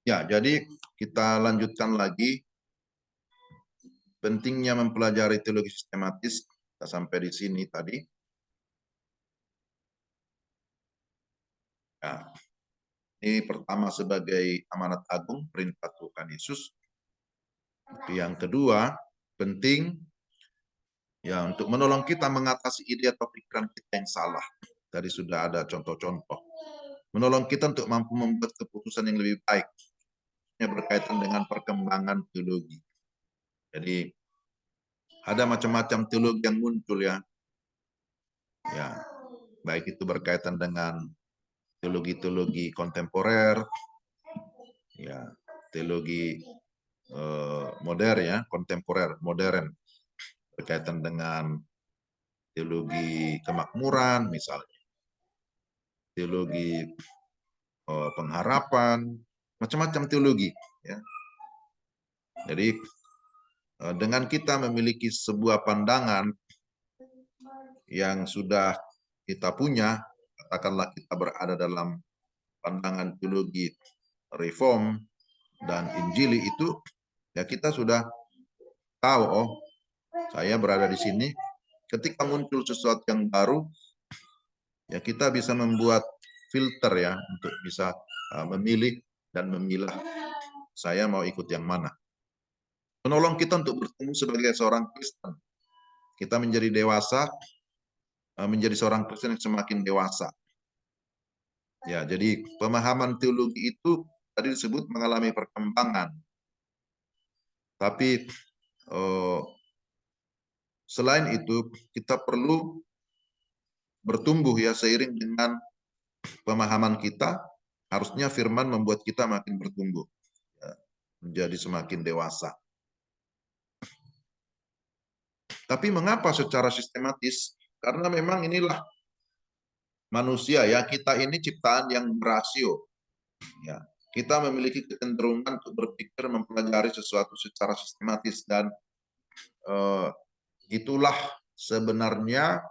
Ya, jadi kita lanjutkan lagi pentingnya mempelajari teologi sistematis. Kita sampai di sini tadi. Ya, ini pertama sebagai amanat agung perintah Tuhan Yesus. Yang kedua, penting ya untuk menolong kita mengatasi ide atau pikiran kita yang salah. Tadi sudah ada contoh-contoh. Menolong kita untuk mampu membuat keputusan yang lebih baik. Yang berkaitan dengan perkembangan teologi. Jadi ada macam-macam teologi yang muncul ya. Ya, baik itu berkaitan dengan teologi-teologi kontemporer, ya, teologi modern ya, kontemporer, modern, berkaitan dengan teologi kemakmuran misalnya, teologi pengharapan, macam-macam teologi. Ya. Jadi dengan kita memiliki sebuah pandangan yang sudah kita punya, katakanlah kita berada dalam pandangan teologi reform dan injili itu, ya kita sudah tahu, oh saya berada di sini. Ketika muncul sesuatu yang baru, ya kita bisa membuat filter ya untuk bisa memilih dan memilah saya mau ikut yang mana. Menolong kita untuk bertemu sebagai seorang Kristen. Kita menjadi dewasa, menjadi seorang Kristen yang semakin dewasa. Ya, jadi pemahaman teologi itu tadi disebut mengalami perkembangan. Tapi selain itu kita perlu bertumbuh ya seiring dengan pemahaman kita. Harusnya firman membuat kita makin bertumbuh, ya, menjadi semakin dewasa. Tapi mengapa secara sistematis? Karena memang inilah manusia ya, kita ini ciptaan yang berasio. Ya, kita memiliki kecenderungan untuk berpikir mempelajari sesuatu secara sistematis dan itulah sebenarnya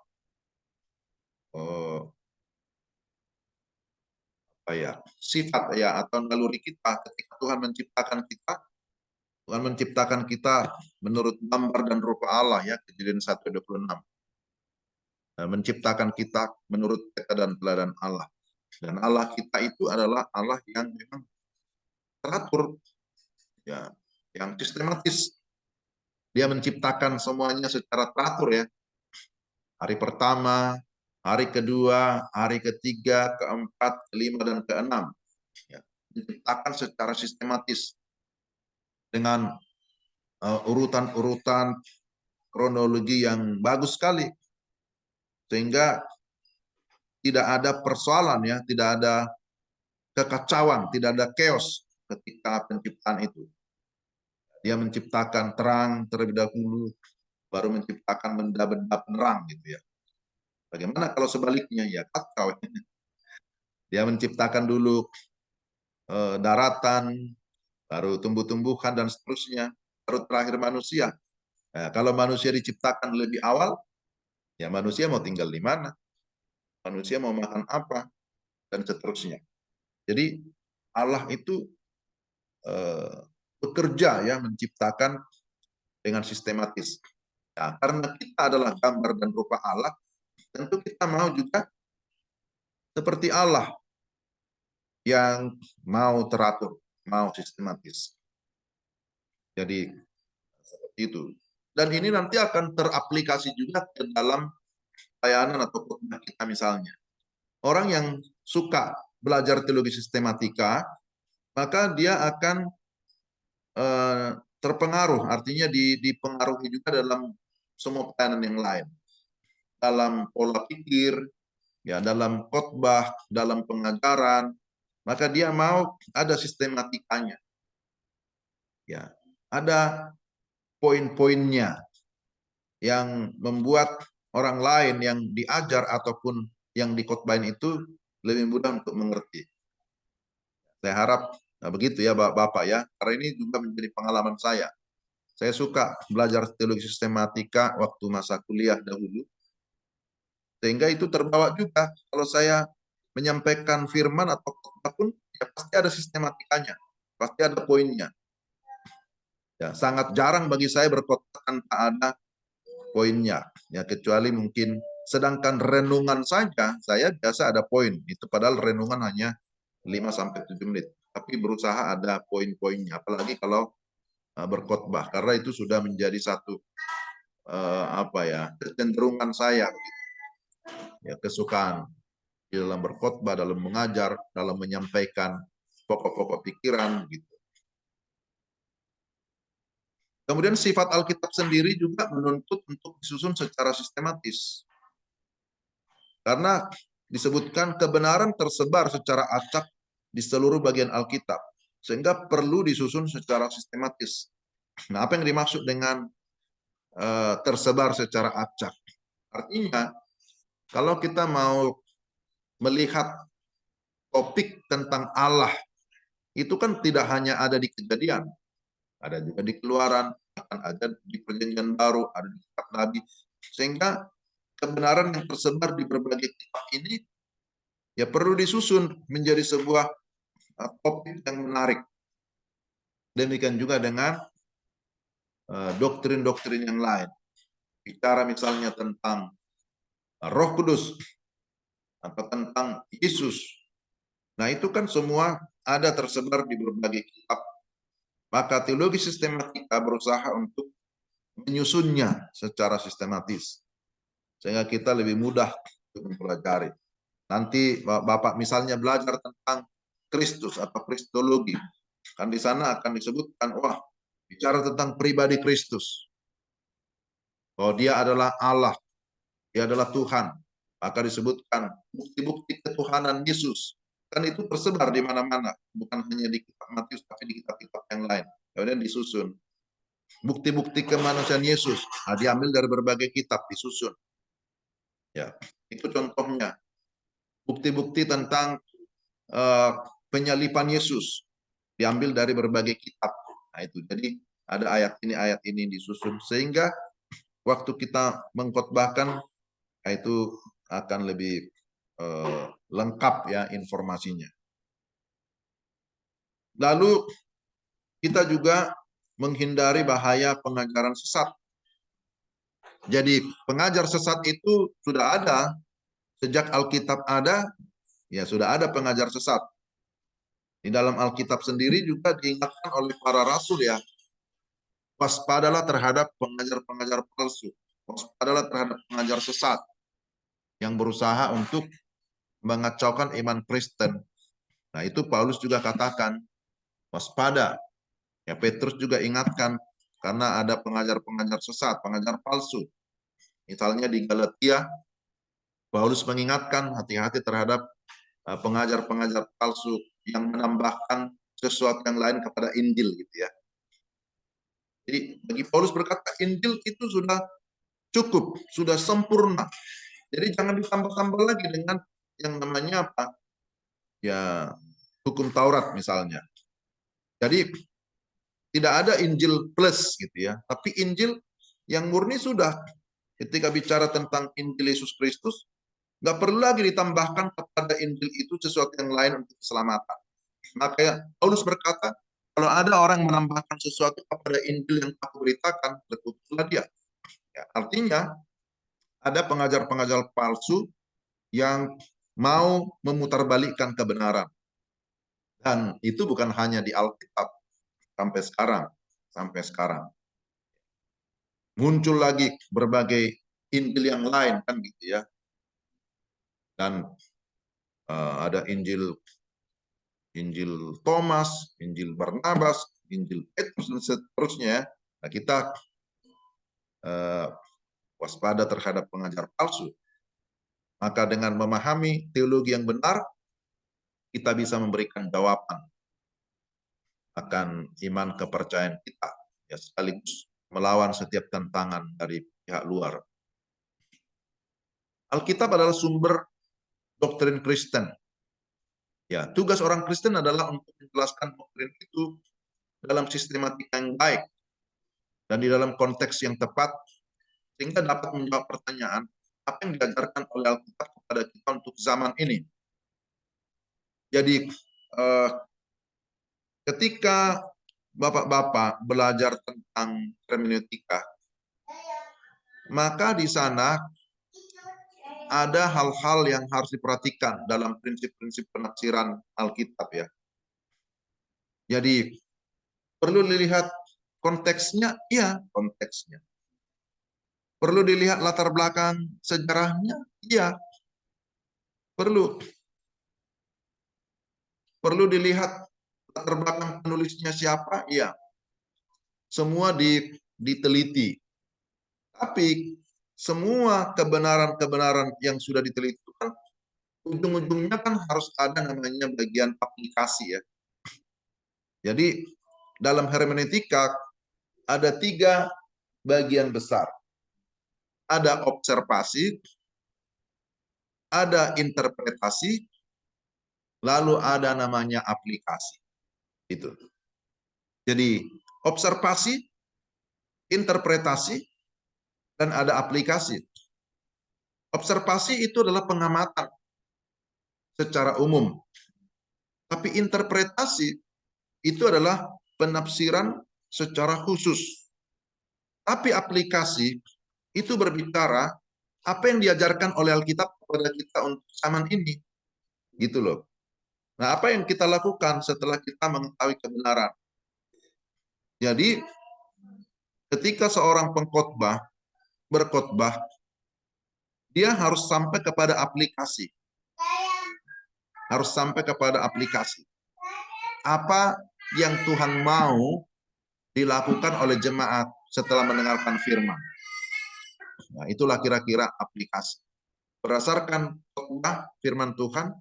sifat ya atau naluri kita ketika Tuhan menciptakan kita. Tuhan menciptakan kita menurut gambar dan rupa Allah ya, Kejadian 1:26. Menciptakan kita menurut peta dan teladan Allah. Dan Allah kita itu adalah Allah yang memang teratur ya, yang sistematis. Dia menciptakan semuanya secara teratur ya. Hari pertama, hari kedua, hari ketiga, keempat, kelima, dan keenam. Ya, diciptakan secara sistematis dengan urutan-urutan kronologi yang bagus sekali. Sehingga tidak ada persoalan ya, tidak ada kekacauan, tidak ada chaos ketika penciptaan itu. Dia menciptakan terang terlebih dahulu, baru menciptakan benda-benda penerang gitu ya. Bagaimana kalau sebaliknya ya kacau. Dia menciptakan dulu daratan, baru tumbuh-tumbuhan dan seterusnya, baru terakhir manusia. Nah, kalau manusia diciptakan lebih awal, ya manusia mau tinggal di mana? Manusia mau makan apa? Dan seterusnya. Jadi Allah itu bekerja ya menciptakan dengan sistematis. Nah, karena kita adalah gambar dan rupa Allah, tentu kita mau juga seperti Allah yang mau teratur, mau sistematis. Jadi seperti itu. Dan ini nanti akan teraplikasi juga ke dalam layanan atau khotbah kita misalnya. Orang yang suka belajar teologi sistematika, maka dia akan terpengaruh, artinya dipengaruhi juga dalam semua pelayanan yang lain. Dalam pola pikir, ya dalam khotbah, dalam pengajaran, maka dia mau ada sistematikanya. Ya, ada poin-poinnya yang membuat orang lain yang diajar ataupun yang dikhotbahin itu lebih mudah untuk mengerti. Saya harap begitu ya Bapak ya, karena ini juga menjadi pengalaman saya. Saya suka belajar teologi sistematika waktu masa kuliah dahulu, sehingga itu terbawa juga kalau saya menyampaikan firman atau khotbah pun ya pasti ada sistematikanya. pasti ada poinnya. Ya, sangat jarang bagi saya berkhotbah tanpa ada poinnya. Ya, kecuali mungkin sedangkan renungan saja saya biasa ada poin. Itu padahal renungan hanya 5 sampai 7 menit. Tapi berusaha ada poin-poinnya, apalagi kalau berkhotbah, karena itu sudah menjadi satu kecenderungan saya, ya, kesukaan di dalam berkhotbah, dalam mengajar, dalam menyampaikan pokok-pokok pikiran gitu. Kemudian sifat Alkitab sendiri juga menuntut untuk disusun secara sistematis. Karena disebutkan kebenaran tersebar secara acak di seluruh bagian Alkitab, sehingga perlu disusun secara sistematis. Nah, apa yang dimaksud dengan tersebar secara acak? Artinya, kalau kita mau melihat topik tentang Allah, itu kan tidak hanya ada di Kejadian, ada juga di Keluaran, akan ada di Perjanjian Baru, ada di kitab Nabi, sehingga kebenaran yang tersebar di berbagai kitab ini ya perlu disusun menjadi sebuah topik yang menarik. Demikian juga dengan doktrin-doktrin yang lain. Bicara misalnya tentang Roh Kudus atau tentang Yesus. Nah, itu kan semua ada tersebar di berbagai kitab. Maka teologi sistematika berusaha untuk menyusunnya secara sistematis, sehingga kita lebih mudah untuk mempelajari. Nanti Bapak misalnya belajar tentang Kristus atau Kristologi, kan di sana akan disebutkan, wah, bicara tentang pribadi Kristus, bahwa dia adalah Allah, dia adalah Tuhan. Maka disebutkan bukti-bukti ketuhanan Yesus. Kan itu tersebar di mana-mana, bukan hanya di kitab Matius, tapi di kitab-kitab yang lain. Kemudian disusun. Bukti-bukti kemanusiaan Yesus, diambil dari berbagai kitab, disusun. Ya, itu contohnya. Bukti-bukti tentang penyalipan Yesus, diambil dari berbagai kitab. Nah, itu. Jadi ada ayat ini disusun, sehingga waktu kita mengkhotbahkan, itu akan lebih lengkap ya informasinya. Lalu kita juga menghindari bahaya pengajaran sesat. Jadi pengajar sesat itu sudah ada sejak Alkitab ada, ya sudah ada pengajar sesat. Di dalam Alkitab sendiri juga diingatkan oleh para rasul, ya, waspadalah terhadap pengajar-pengajar palsu, waspadalah terhadap pengajar sesat yang berusaha untuk mengacaukan iman Kristen. Nah, itu Paulus juga katakan waspada. Ya, Petrus juga ingatkan karena ada pengajar-pengajar sesat, pengajar palsu. Misalnya di Galatia, Paulus mengingatkan hati-hati terhadap pengajar-pengajar palsu yang menambahkan sesuatu yang lain kepada Injil, gitu ya. Jadi bagi Paulus berkata Injil itu sudah cukup, sudah sempurna. Jadi jangan ditambah-tambah lagi dengan yang namanya apa? Ya, hukum Taurat misalnya. Jadi tidak ada Injil plus gitu ya, tapi Injil yang murni sudah. Ketika bicara tentang Injil Yesus Kristus, nggak perlu lagi ditambahkan kepada Injil itu sesuatu yang lain untuk keselamatan. Maka Paulus berkata, kalau ada orang menambahkan sesuatu kepada Injil yang aku beritakan, terkutuklah dia. Ya, artinya ada pengajar-pengajar palsu yang mau memutarbalikkan kebenaran. Dan itu bukan hanya di Alkitab, sampai sekarang. Muncul lagi berbagai Injil yang lain, kan gitu ya. Dan ada Injil Thomas, Injil Barnabas, Injil Petrus, dan seterusnya. Nah, kita waspada terhadap pengajar palsu. Maka dengan memahami teologi yang benar, kita bisa memberikan jawaban akan iman kepercayaan kita, ya, sekaligus melawan setiap tantangan dari pihak luar. Alkitab adalah sumber doktrin Kristen. Ya, tugas orang Kristen adalah untuk menjelaskan doktrin itu dalam sistematika yang baik dan di dalam konteks yang tepat, sehingga dapat menjawab pertanyaan apa yang diajarkan oleh Alkitab kepada kita untuk zaman ini. Jadi ketika Bapak-bapak belajar tentang hermeneutika, maka di sana ada hal-hal yang harus diperhatikan dalam prinsip-prinsip penafsiran Alkitab ya. Jadi perlu dilihat konteksnya, iya konteksnya. Perlu dilihat latar belakang sejarahnya, iya. Perlu dilihat latar belakang penulisnya siapa, iya. Semua diteliti. Tapi semua kebenaran-kebenaran yang sudah diteliti itu kan ujung-ujungnya kan harus ada namanya bagian aplikasi ya. Jadi dalam hermeneutika ada 3 bagian besar. Ada observasi, ada interpretasi, lalu ada namanya aplikasi. Itu. Jadi observasi, interpretasi, dan ada aplikasi. Observasi itu adalah pengamatan secara umum. Tapi interpretasi itu adalah penafsiran secara khusus. Tapi aplikasi itu berbicara apa yang diajarkan oleh Alkitab kepada kita untuk zaman ini. Gitu loh. Nah, apa yang kita lakukan setelah kita mengetahui kebenaran? Jadi, ketika seorang pengkhotbah berkhotbah, dia harus sampai kepada aplikasi. Harus sampai kepada aplikasi. Apa yang Tuhan mau dilakukan oleh jemaat setelah mendengarkan firman. Nah, itulah kira-kira aplikasi. Berdasarkan khotbah firman Tuhan,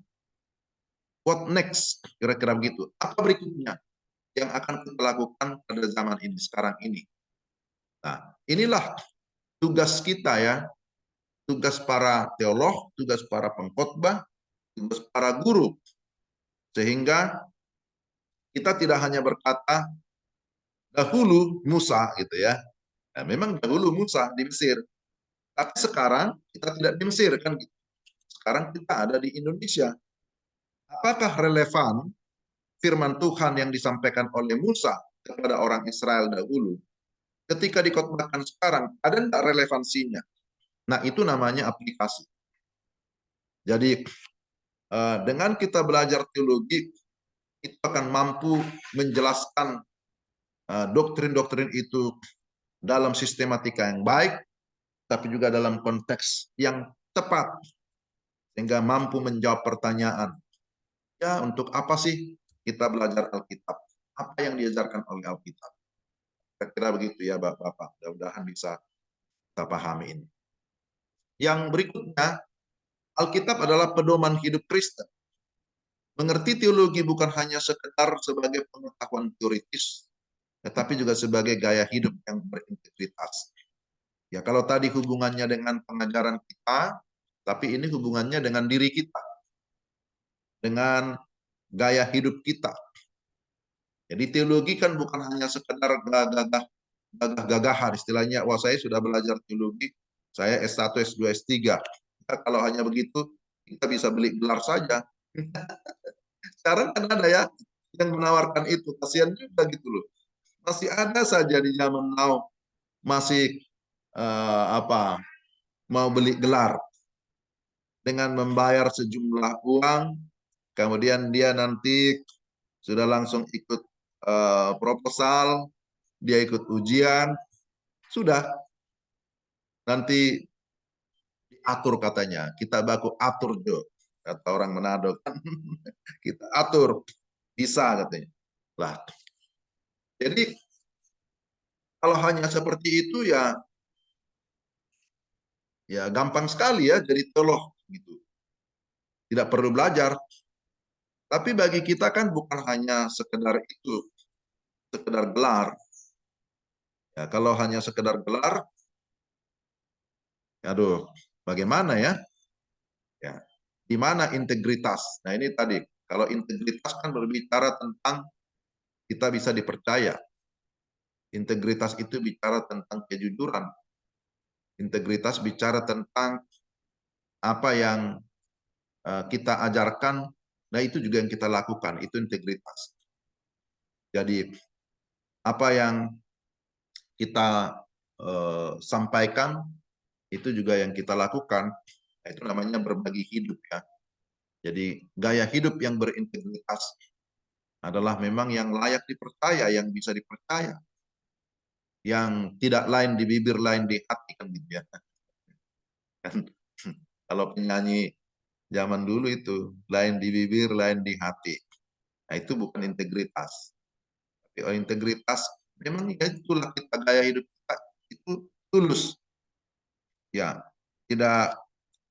what next? Kira-kira begitu. Apa berikutnya yang akan kita lakukan pada zaman ini, sekarang ini? Nah, inilah tugas kita ya. Tugas para teolog, tugas para pengkhotbah, tugas para guru. Sehingga kita tidak hanya berkata, dahulu Musa gitu ya. Nah, memang dahulu Musa di Mesir. Tapi sekarang kita tidak di Mesir kan gitu. Sekarang kita ada di Indonesia. Apakah relevan firman Tuhan yang disampaikan oleh Musa kepada orang Israel dahulu ketika dikhotbahkan sekarang, ada enggak relevansinya? Nah, itu namanya aplikasi. Jadi dengan kita belajar teologi, kita akan mampu menjelaskan doktrin-doktrin itu dalam sistematika yang baik, tapi juga dalam konteks yang tepat, sehingga mampu menjawab pertanyaan, ya untuk apa sih kita belajar Alkitab? Apa yang diajarkan oleh Alkitab? Kira-kira begitu ya Bapak-Bapak, mudah-mudahan bisa kita pahami ini. Yang berikutnya, Alkitab adalah pedoman hidup Kristen. Mengerti teologi bukan hanya sekedar sebagai pengetahuan teoritis, tetapi juga sebagai gaya hidup yang berintegritas. Ya, kalau tadi hubungannya dengan pengajaran kita, tapi ini hubungannya dengan diri kita, dengan gaya hidup kita. Jadi teologi kan bukan hanya sekedar gagah-gagahan, istilahnya, wah saya sudah belajar teologi, saya S1, S2, S3. Ya, kalau hanya begitu, kita bisa beli gelar saja. Sekarang kan ada ya yang menawarkan itu, kasihan juga gitu loh. Masih ada saja di zaman now masih mau beli gelar dengan membayar sejumlah uang, kemudian dia nanti sudah langsung ikut proposal, dia ikut ujian, sudah nanti diatur katanya, kita baku atur Jo, kata orang Manado kan, kita atur, bisa katanya. Lah, jadi kalau hanya seperti itu ya gampang sekali ya jadi teolog gitu. Tidak perlu belajar. Tapi bagi kita kan bukan hanya sekedar itu, sekedar gelar. Ya, kalau hanya sekedar gelar, aduh, bagaimana ya? Ya, di mana integritas? Nah, ini tadi, kalau integritas kan berbicara tentang kita bisa dipercaya. Integritas itu bicara tentang kejujuran. Integritas bicara tentang apa yang kita ajarkan, nah itu juga yang kita lakukan, itu integritas. Jadi apa yang kita sampaikan itu juga yang kita lakukan. Itu namanya berbagi hidup ya. Jadi gaya hidup yang berintegritas adalah memang yang layak dipercaya, yang bisa dipercaya, yang tidak lain di bibir, lain di hati, kan gitu ya. Kalau penyanyi zaman dulu itu lain di bibir, lain di hati. Nah, itu bukan integritas. Tapi integritas memang ya itulah kita, gaya hidup kita itu tulus. Ya, tidak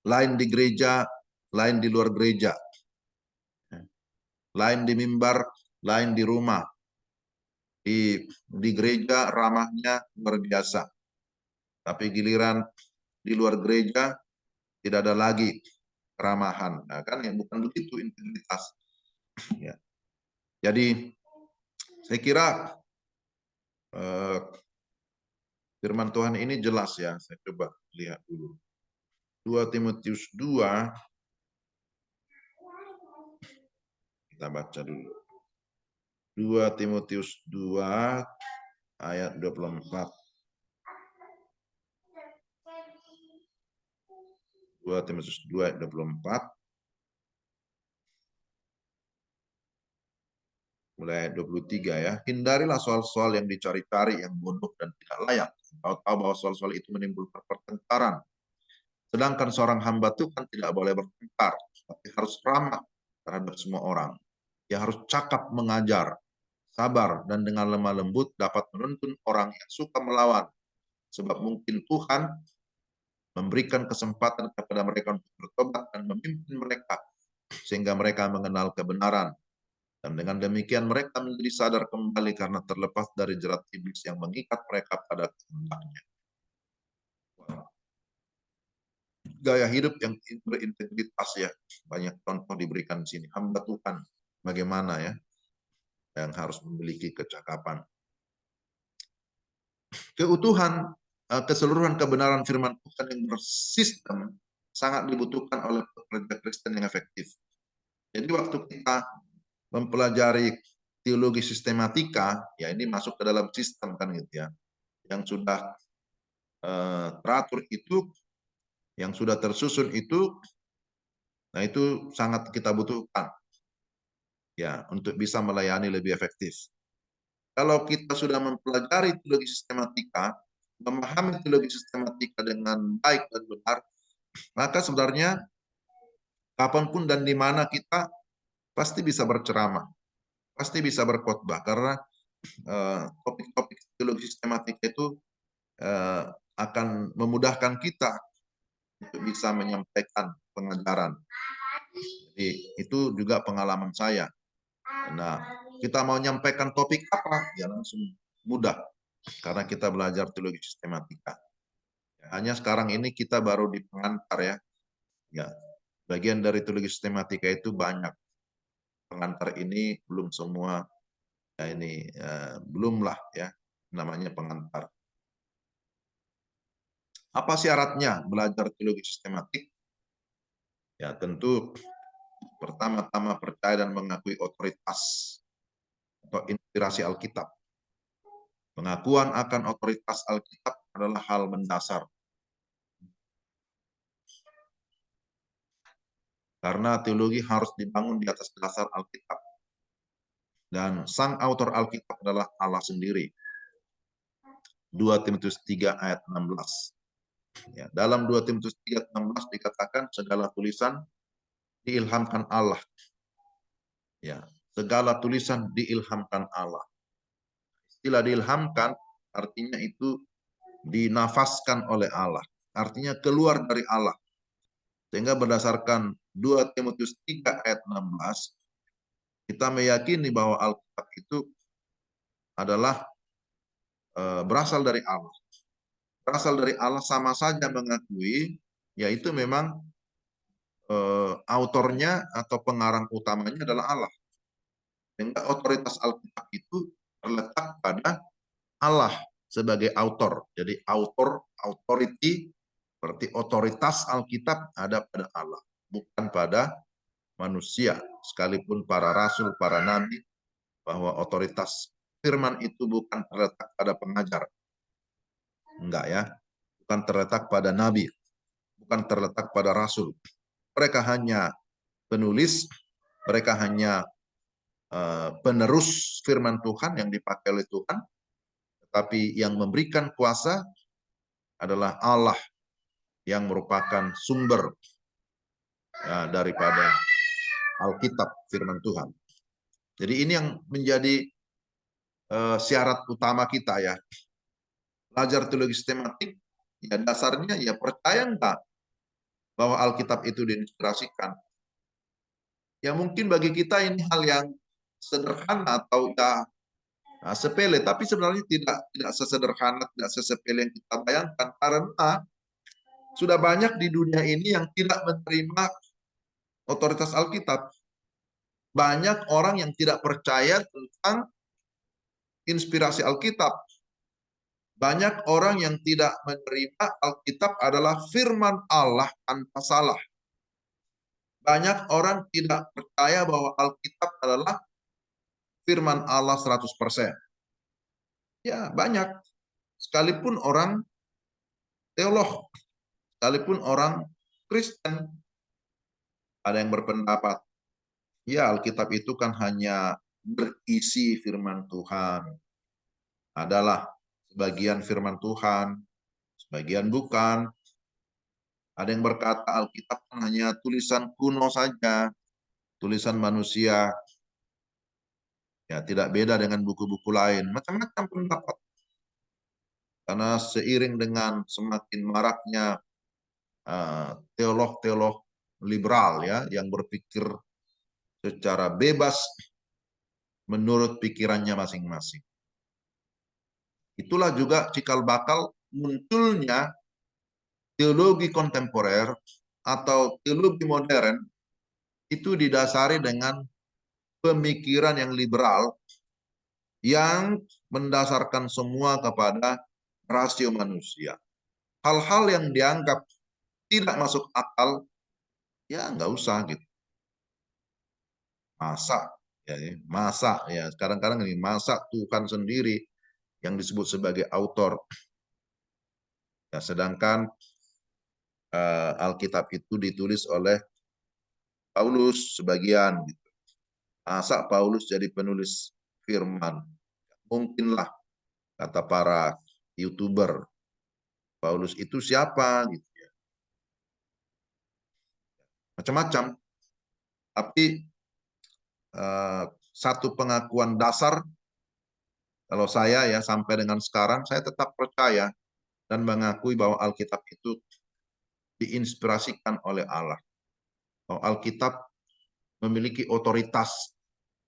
lain di gereja, lain di luar gereja. Lain di mimbar, lain di rumah. Di gereja ramahnya luar biasa. Tapi giliran di luar gereja tidak ada lagi keramahan. Nah, kan yang bukan begitu integritas. Ya. Jadi saya kira firman Tuhan ini jelas ya. Saya coba lihat dulu. 2 Timotius 2, kita baca dulu. 2 Timotius 2 ayat 24. 2 Timotius 2 ayat 24. Mulai ayat 23 ya. Hindarilah soal-soal yang dicari-cari, yang bodoh dan tidak layak. Kau tahu bahwa soal-soal itu menimbulkan pertengkaran. Sedangkan seorang hamba Tuhan tidak boleh bertengkar, tapi harus ramah terhadap semua orang. Dia harus cakap mengajar, sabar, dan dengan lemah lembut dapat menuntun orang yang suka melawan. Sebab mungkin Tuhan memberikan kesempatan kepada mereka untuk bertobat dan memimpin mereka, sehingga mereka mengenal kebenaran. Dan dengan demikian mereka menjadi sadar kembali karena terlepas dari jerat iblis yang mengikat mereka pada kehendaknya. Gaya hidup yang berintegritas ya, banyak contoh diberikan di sini. Hamba Tuhan bagaimana ya, yang harus memiliki kecakapan. Keutuhan, keseluruhan kebenaran firman Tuhan yang bersistem sangat dibutuhkan oleh pekerja Kristen yang efektif. Jadi waktu kita mempelajari teologi sistematika, ya ini masuk ke dalam sistem kan gitu ya, yang sudah teratur itu, yang sudah tersusun itu, nah itu sangat kita butuhkan ya untuk bisa melayani lebih efektif. Kalau kita sudah mempelajari teologi sistematika, memahami teologi sistematika dengan baik dan benar, maka sebenarnya kapanpun dan di mana kita pasti bisa berceramah, pasti bisa berkhotbah karena topik-topik teologi sistematika itu akan memudahkan kita untuk bisa menyampaikan pengajaran. Jadi itu juga pengalaman saya. Nah, kita mau menyampaikan topik apa, ya langsung mudah karena kita belajar teologi sistematika. Hanya sekarang ini kita baru di pengantar ya. Ya, bagian dari teologi sistematika itu banyak. Pengantar ini belum semua, ya ini belumlah ya namanya pengantar. Apa syaratnya belajar teologi sistematik? Ya tentu pertama-tama percaya dan mengakui otoritas atau inspirasi Alkitab. Pengakuan akan otoritas Alkitab adalah hal mendasar. Karena teologi harus dibangun di atas dasar Alkitab. Dan sang autor Alkitab adalah Allah sendiri. 2 Timotius 3 ayat 16. Ya, dalam 2 Timotius 3 ayat 16 dikatakan segala tulisan diilhamkan Allah. Ya, segala tulisan diilhamkan Allah. Istilah diilhamkan artinya itu dinafaskan oleh Allah. Artinya keluar dari Allah. Sehingga berdasarkan 2 Timotius 3 ayat 16, kita meyakini bahwa Alkitab itu adalah berasal dari Allah. Berasal dari Allah sama saja mengakui, yaitu memang autornya atau pengarang utamanya adalah Allah. Sehingga otoritas Alkitab itu terletak pada Allah sebagai autor. Jadi authority, berarti otoritas Alkitab ada pada Allah, bukan pada manusia. Sekalipun para rasul, para nabi, bahwa otoritas firman itu bukan terletak pada pengajar. Enggak ya. Bukan terletak pada nabi. Bukan terletak pada rasul. Mereka hanya penulis, mereka hanya penerus firman Tuhan yang dipakai oleh Tuhan, tetapi yang memberikan kuasa adalah Allah yang merupakan sumber daripada Alkitab firman Tuhan. Jadi ini yang menjadi syarat utama kita ya. Belajar teologi sistematik, ya dasarnya ya percaya enggak bahwa Alkitab itu diinspirasikan. Ya mungkin bagi kita ini hal yang sederhana atau ya sepele, tapi sebenarnya tidak sesederhana, tidak sesepele yang kita bayangkan, karena sudah banyak di dunia ini yang tidak menerima otoritas Alkitab. Banyak orang yang tidak percaya tentang inspirasi Alkitab. Banyak orang yang tidak menerima Alkitab adalah firman Allah tanpa salah. Banyak orang tidak percaya bahwa Alkitab adalah firman Allah 100%. Ya, banyak. Sekalipun orang teolog, sekalipun orang Kristen, ada yang berpendapat, ya Alkitab itu kan hanya berisi firman Tuhan. Adalah sebagian firman Tuhan, sebagian bukan. Ada yang berkata Alkitab hanya tulisan kuno saja, tulisan manusia. Ya, tidak beda dengan buku-buku lain. Macam-macam pendapat. Karena seiring dengan semakin maraknya teolog-teolog liberal ya yang berpikir secara bebas menurut pikirannya masing-masing. Itulah juga cikal bakal munculnya teologi kontemporer atau teologi modern itu didasari dengan pemikiran yang liberal yang mendasarkan semua kepada rasio manusia. Hal-hal yang dianggap tidak masuk akal, ya nggak usah gitu. Masa ya kadang-kadang ini masa Tuhan sendiri yang disebut sebagai autor. Ya, sedangkan Alkitab itu ditulis oleh Paulus sebagian. Gitu. Masa Paulus jadi penulis firman? Mungkinlah, kata para YouTuber. Paulus itu siapa? Gitu ya. Macam-macam. Tapi satu pengakuan dasar, kalau saya ya sampai dengan sekarang, saya tetap percaya dan mengakui bahwa Alkitab itu diinspirasikan oleh Allah. Bahwa Alkitab memiliki otoritas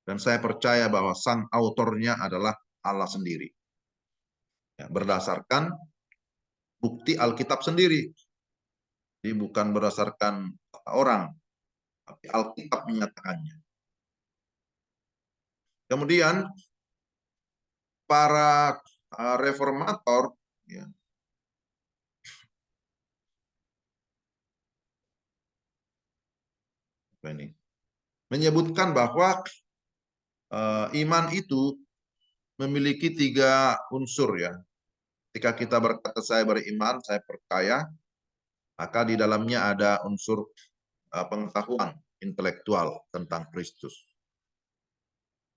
dan saya percaya bahwa sang autornya adalah Allah sendiri. Ya, berdasarkan bukti Alkitab sendiri. Jadi bukan berdasarkan kata orang, tapi Alkitab menyatakannya. Kemudian para reformator ya, menyebutkan bahwa iman itu memiliki 3 unsur ya. Ketika kita berkata saya beriman, saya percaya, maka di dalamnya ada unsur pengetahuan intelektual tentang Kristus.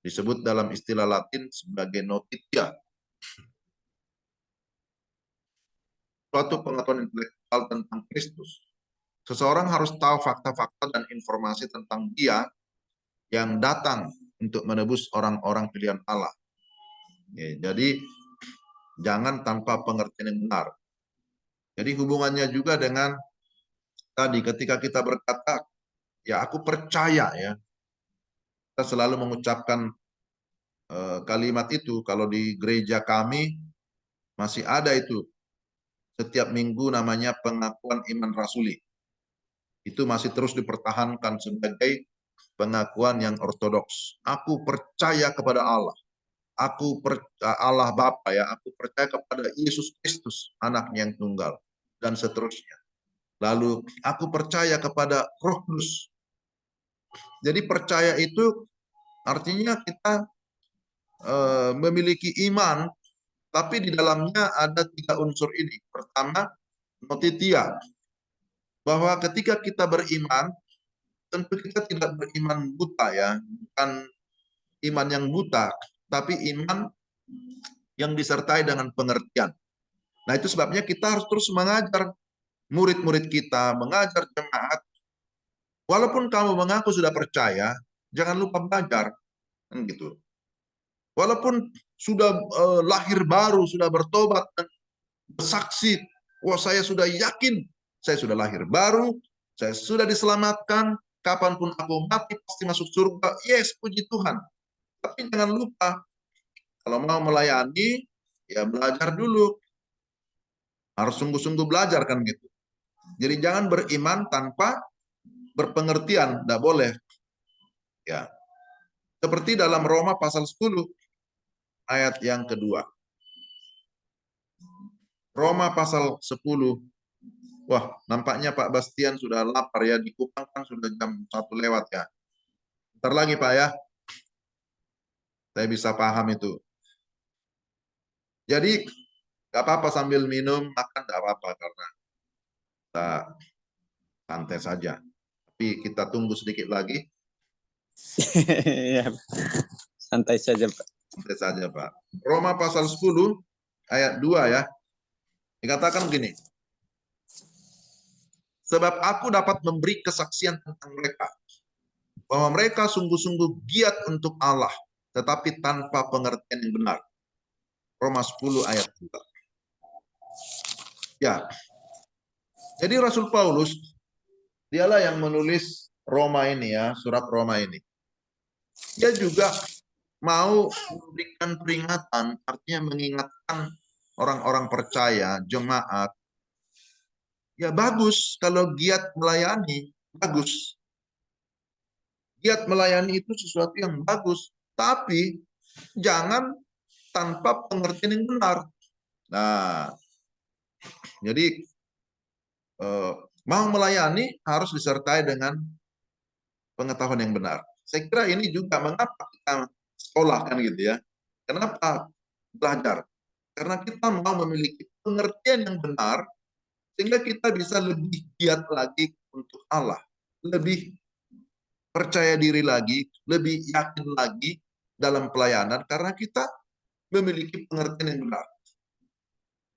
Disebut dalam istilah Latin sebagai notitia. Suatu pengetahuan intelektual tentang Kristus. Seseorang harus tahu fakta-fakta dan informasi tentang Dia yang datang untuk menebus orang-orang pilihan Allah. Ya, jadi jangan tanpa pengertian yang benar. Jadi hubungannya juga dengan tadi ketika kita berkata, ya aku percaya ya. Kita selalu mengucapkan kalimat itu. Kalau di gereja kami masih ada itu. Setiap minggu namanya pengakuan iman rasuli. Itu masih terus dipertahankan sebagai pengakuan yang ortodoks. Aku percaya kepada Allah. Allah Bapa ya, aku percaya kepada Yesus Kristus, anaknya yang tunggal, dan seterusnya. Lalu aku percaya kepada Roh Kudus. Jadi percaya itu artinya kita memiliki iman, tapi di dalamnya ada 3 unsur ini. Pertama, notitia, bahwa ketika kita beriman, tentu kita tidak beriman buta ya, bukan iman yang buta, tapi iman yang disertai dengan pengertian. Nah, itu sebabnya kita harus terus mengajar murid-murid kita, mengajar jemaat. Walaupun kamu mengaku sudah percaya, jangan lupa belajar, kan gitu. Walaupun sudah lahir baru, sudah bertobat dan bersaksi, wah saya sudah yakin, saya sudah lahir baru, saya sudah diselamatkan, kapanpun aku mati pasti masuk surga. Yes, puji Tuhan. Tapi jangan lupa, kalau mau melayani, ya belajar dulu. Harus sungguh-sungguh belajar kan gitu. Jadi jangan beriman tanpa berpengertian, tidak boleh. Ya, seperti dalam Roma pasal 10 ayat yang kedua. Roma pasal 10. Wah, nampaknya Pak Bastian sudah lapar ya, di Kupang kan sudah jam 1 lewat ya. Bentar lagi Pak ya, saya bisa paham itu. Jadi nggak apa-apa sambil minum, makan nggak apa-apa karena kita santai saja. Tapi kita tunggu sedikit lagi. Ya, santai saja, Pak. Santai saja Pak. Roma pasal 10 ayat 2 ya. Dikatakan begini. Sebab aku dapat memberi kesaksian tentang mereka, bahwa mereka sungguh-sungguh giat untuk Allah, tetapi tanpa pengertian yang benar. Roma 10 ayat 2. Ya, jadi Rasul Paulus, dialah yang menulis Roma ini ya, surat Roma ini. Dia juga mau memberikan peringatan, artinya mengingatkan orang-orang percaya, jemaat. Ya bagus kalau giat melayani, bagus. Giat melayani itu sesuatu yang bagus, tapi jangan tanpa pengertian yang benar. Nah, jadi mau melayani harus disertai dengan pengetahuan yang benar. Saya kira ini juga mengapa kita sekolah kan gitu ya. Kenapa belajar? Karena kita mau memiliki pengertian yang benar sehingga kita bisa lebih giat lagi untuk Allah, lebih percaya diri lagi, lebih yakin lagi dalam pelayanan karena kita memiliki pengertian yang benar.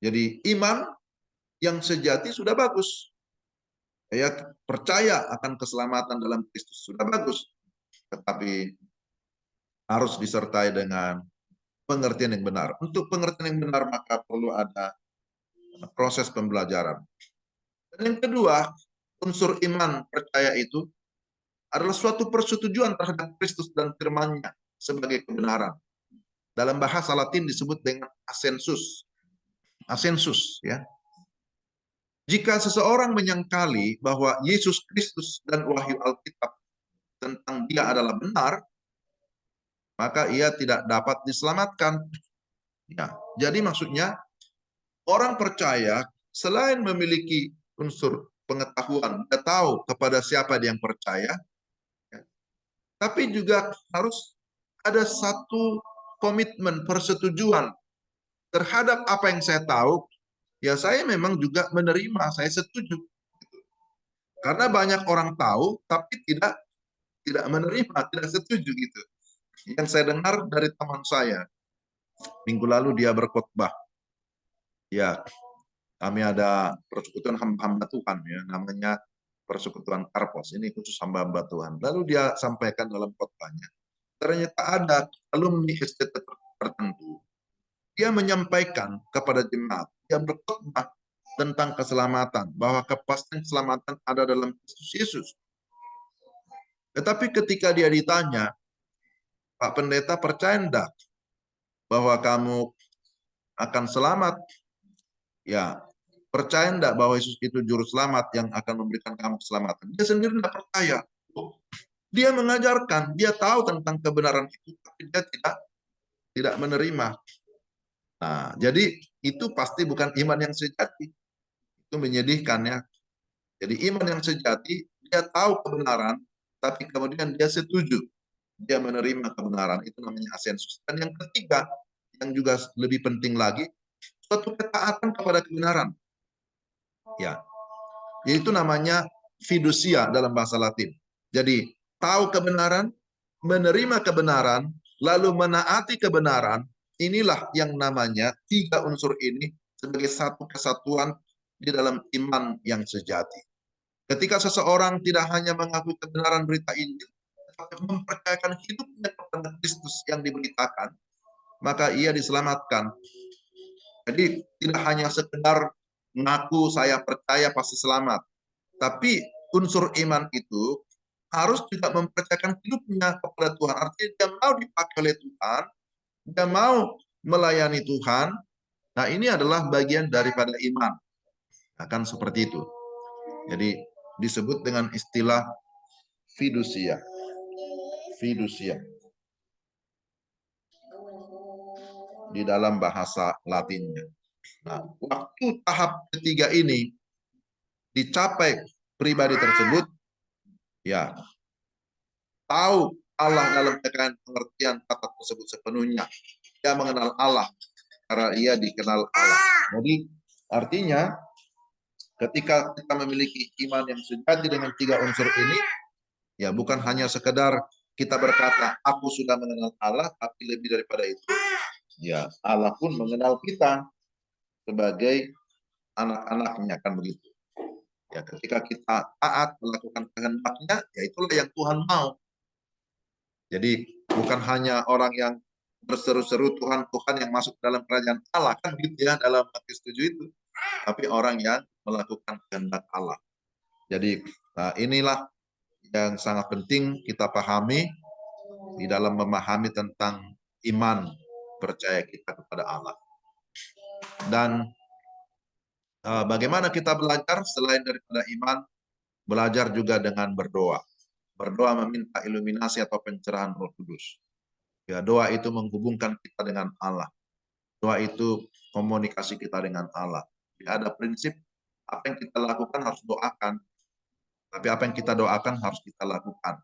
Jadi iman yang sejati sudah bagus. Saya percaya akan keselamatan dalam Kristus sudah bagus. Tetapi harus disertai dengan pengertian yang benar. Untuk pengertian yang benar maka perlu ada proses pembelajaran. Dan yang kedua, unsur iman percaya itu adalah suatu persetujuan terhadap Kristus dan firman-Nya sebagai kebenaran. Dalam bahasa Latin disebut dengan assensus. Assensus ya. Jika seseorang menyangkali bahwa Yesus Kristus dan wahyu Alkitab tentang dia adalah benar, maka ia tidak dapat diselamatkan. Ya, jadi maksudnya orang percaya selain memiliki unsur pengetahuan, dia tahu kepada siapa dia yang percaya, ya, tapi juga harus ada satu komitmen, persetujuan terhadap apa yang saya tahu. Ya saya memang juga menerima, saya setuju. Karena banyak orang tahu tapi tidak menerima, tidak setuju gitu. Yang saya dengar dari teman saya, minggu lalu dia berkhotbah. Ya, kami ada persekutuan hamba-hamba Tuhan ya, namanya persekutuan Karpos. Ini khusus hamba-hamba Tuhan. Lalu dia sampaikan dalam khotbahnya, ternyata ada alumni STT tertentu. Dia menyampaikan kepada jemaat, dia berkhotbah tentang keselamatan, bahwa kepastian keselamatan ada dalam Kristus Yesus. Tetapi ketika dia ditanya, Pak Pendeta percaya enggak bahwa kamu akan selamat? Ya, percaya enggak bahwa Yesus itu juru selamat yang akan memberikan kamu keselamatan? Dia sendiri enggak percaya. Dia mengajarkan, dia tahu tentang kebenaran itu, tapi dia tidak menerima. Nah, jadi itu pasti bukan iman yang sejati. Itu menyedihkan ya. Jadi iman yang sejati, dia tahu kebenaran, tapi kemudian dia setuju. dia menerima kebenaran. Itu namanya asensus. Dan yang ketiga, yang juga lebih penting lagi, suatu ketaatan kepada kebenaran. Ya, itu namanya fiducia dalam bahasa Latin. Jadi, tahu kebenaran, menerima kebenaran, lalu menaati kebenaran, inilah yang namanya tiga unsur ini sebagai satu kesatuan di dalam iman yang sejati. Ketika seseorang tidak hanya mengakui kebenaran berita Injil, tetapi mempercayakan hidupnya kepada Kristus yang diberitakan, maka ia diselamatkan. Jadi tidak hanya sekedar ngaku saya percaya pasti selamat, tapi unsur iman itu harus juga mempercayakan hidupnya kepada Tuhan. Artinya dia mau dipakai oleh Tuhan, dia mau melayani Tuhan. Nah, ini adalah bagian daripada iman. Akan seperti itu. Jadi disebut dengan istilah fiducia. Fiducia. Di dalam bahasa Latinnya. Nah, waktu tahap ketiga ini dicapai pribadi tersebut, ya, tahu Allah dalam pengertian kata tersebut sepenuhnya. Dia mengenal Allah karena ia dikenal Allah. Jadi artinya ketika kita memiliki iman yang sejati dengan tiga unsur ini, ya bukan hanya sekedar kita berkata aku sudah mengenal Allah, tapi lebih daripada itu, ya Allah pun mengenal kita sebagai anak-anaknya, kan begitu. Ya, ketika kita taat melakukan kehendaknya, ya itulah yang Tuhan mau. Jadi bukan hanya orang yang berseru-seru Tuhan, Tuhan yang masuk dalam kerajaan Allah, kan gitu ya dalam Matius 7 itu. Tapi orang yang melakukan kehendak Allah. Jadi inilah yang sangat penting kita pahami di dalam memahami tentang iman percaya kita kepada Allah. Dan bagaimana kita belajar selain daripada iman? Belajar juga dengan berdoa. Berdoa meminta iluminasi atau pencerahan Roh Kudus. Ya, doa itu menghubungkan kita dengan Allah. Doa itu komunikasi kita dengan Allah. Ya, ada prinsip apa yang kita lakukan harus doakan. Tapi apa yang kita doakan harus kita lakukan.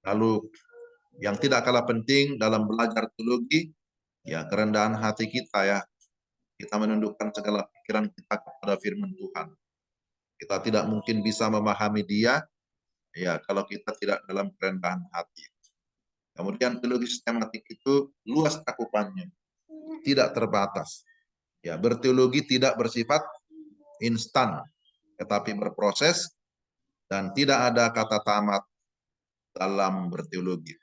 Lalu yang tidak kalah penting dalam belajar teologi, ya kerendahan hati kita ya. Kita menundukkan segala pikiran kita kepada firman Tuhan. Kita tidak mungkin bisa memahami Dia, ya kalau kita tidak dalam kerendahan hati. Kemudian teologi sistematik itu luas cakupannya, tidak terbatas. Ya, berteologi tidak bersifat instan, tetapi berproses dan tidak ada kata tamat dalam berteologi.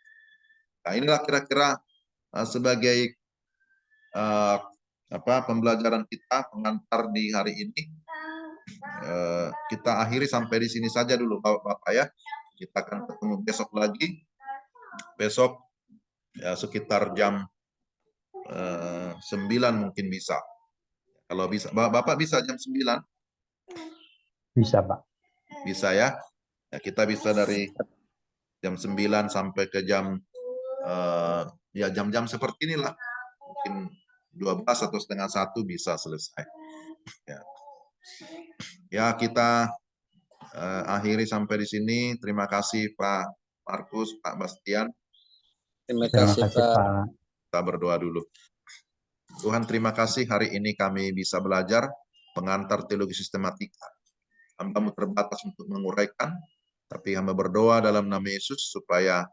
Nah, inilah kira-kira sebagai pembelajaran kita pengantar di hari ini. Kita akhiri sampai di sini saja dulu, Bapak ya. Kita akan ketemu besok lagi. Besok ya sekitar jam 9 mungkin bisa. Kalau bisa, Bapak bisa jam 9? Bisa, Pak. Bisa ya. Ya kita bisa dari jam 9 sampai ke jam ya jam-jam seperti inilah. Mungkin 12 atau setengah 1 bisa selesai. Ya kita akhiri sampai di sini. Terima kasih Pak Markus, Pak Bastian. Terima Terima kasih, kasih, Pak. Pak. Kita berdoa dulu. Tuhan, terima kasih hari ini kami bisa belajar pengantar teologi sistematika. Hamba-Mu terbatas untuk menguraikan, tapi hamba berdoa dalam nama Yesus supaya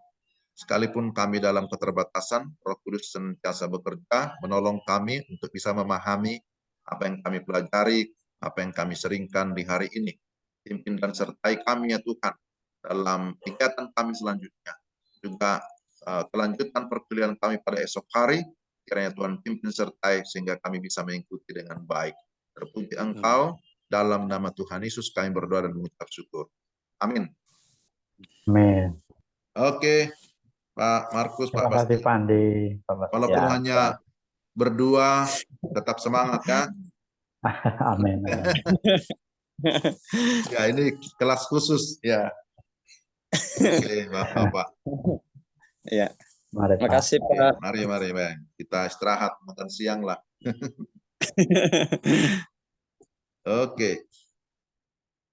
sekalipun kami dalam keterbatasan, Roh Kudus senantiasa bekerja, menolong kami untuk bisa memahami apa yang kami pelajari, apa yang kami seringkan di hari ini. Pimpin dan sertai kami ya Tuhan, dalam kegiatan kami selanjutnya. Juga kelanjutan perkuliahan kami pada esok hari, kiranya Tuhan pimpin sertai sehingga kami bisa mengikuti dengan baik. Terpuji Engkau, dalam nama Tuhan Yesus kami berdoa dan mengucap syukur. Amin. Amin. Oke, Pak Markus, Pak Terima kasih, Basti. Pak Andi. Pak Bastian. Walaupun hanya berdua, tetap semangat ya. Amin. Ya, ini kelas khusus ya. Oke, Bapak. Ya. Mari, Terima Pak. kasih, Oke, Pak. mari, Bang. Kita istirahat makan siang lah. Oke.